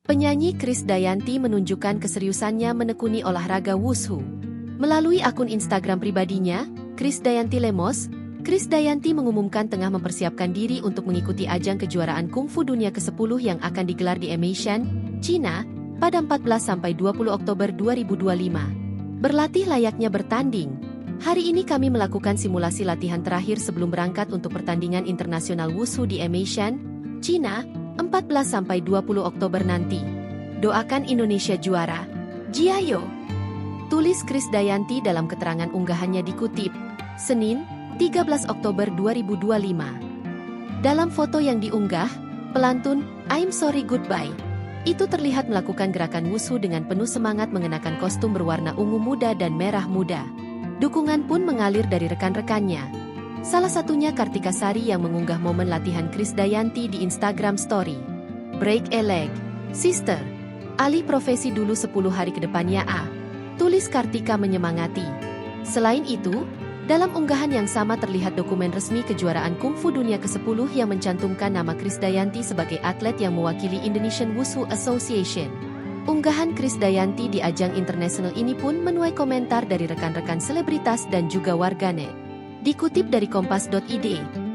Penyanyi Krisdayanti menunjukkan keseriusannya menekuni olahraga wushu. Melalui akun Instagram pribadinya, Krisdayanti Lemos, Krisdayanti mengumumkan tengah mempersiapkan diri untuk mengikuti ajang kejuaraan kungfu dunia ke-10 yang akan digelar di Emeishan, China, pada 14-20 Oktober 2025. Berlatih layaknya bertanding. Hari ini kami melakukan simulasi latihan terakhir sebelum berangkat untuk pertandingan internasional wushu di Emeishan, China, 14-20 Oktober nanti. Doakan Indonesia juara. Jiayo! Tulis Krisdayanti dalam keterangan unggahannya dikutip, Senin, 13 Oktober 2025. Dalam foto yang diunggah, pelantun, I'm sorry goodbye, itu terlihat melakukan gerakan wushu dengan penuh semangat mengenakan kostum berwarna ungu muda dan merah muda. Dukungan pun mengalir dari rekan-rekannya. Salah satunya Kartika Sari yang mengunggah momen latihan Krisdayanti di Instagram Story. Break a leg, sister. Alih profesi dulu 10 hari ke depannya tulis Kartika menyemangati. Selain itu, dalam unggahan yang sama terlihat dokumen resmi kejuaraan kungfu dunia ke-10 yang mencantumkan nama Krisdayanti sebagai atlet yang mewakili Indonesian Wushu Association. Unggahan Krisdayanti di ajang internasional ini pun menuai komentar dari rekan-rekan selebritas dan juga warganet. Dikutip dari kompas.id,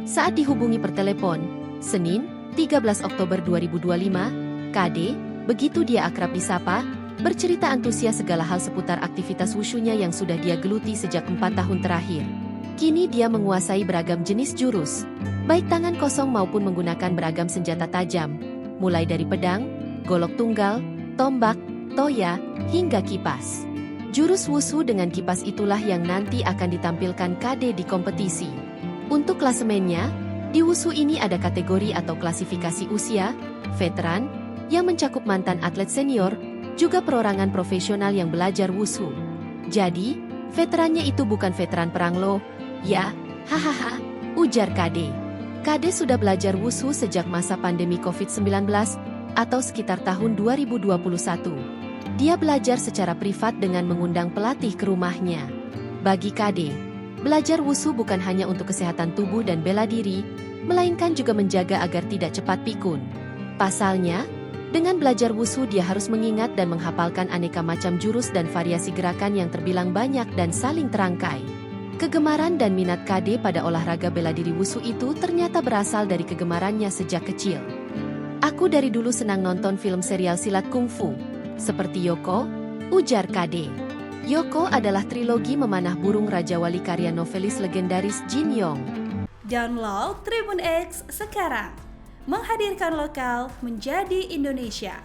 saat dihubungi per telepon, Senin, 13 Oktober 2025, KD, begitu dia akrab disapa, bercerita antusias segala hal seputar aktivitas wushunya yang sudah dia geluti sejak 4 tahun terakhir. Kini dia menguasai beragam jenis jurus, baik tangan kosong maupun menggunakan beragam senjata tajam, mulai dari pedang, golok tunggal, tombak, toya, hingga kipas. Jurus wushu dengan kipas itulah yang nanti akan ditampilkan KD di kompetisi. Untuk klasemennya, di wushu ini ada kategori atau klasifikasi usia, veteran, yang mencakup mantan atlet senior, juga perorangan profesional yang belajar wushu. Jadi, veterannya itu bukan veteran perang loh, ya, hahaha, ujar KD. KD sudah belajar wushu sejak masa pandemi COVID-19 atau sekitar tahun 2021. Dia belajar secara privat dengan mengundang pelatih ke rumahnya. Bagi KD, belajar wushu bukan hanya untuk kesehatan tubuh dan bela diri, melainkan juga menjaga agar tidak cepat pikun. Pasalnya, dengan belajar wushu dia harus mengingat dan menghafalkan aneka macam jurus dan variasi gerakan yang terbilang banyak dan saling terangkai. Kegemaran dan minat KD pada olahraga bela diri wushu itu ternyata berasal dari kegemarannya sejak kecil. Aku dari dulu senang nonton film serial silat kungfu, seperti Yoko, ujar KD. Yoko adalah trilogi memanah burung Raja Wali karya novelis legendaris Jin Yong. Download Tribun X sekarang, menghadirkan lokal menjadi Indonesia.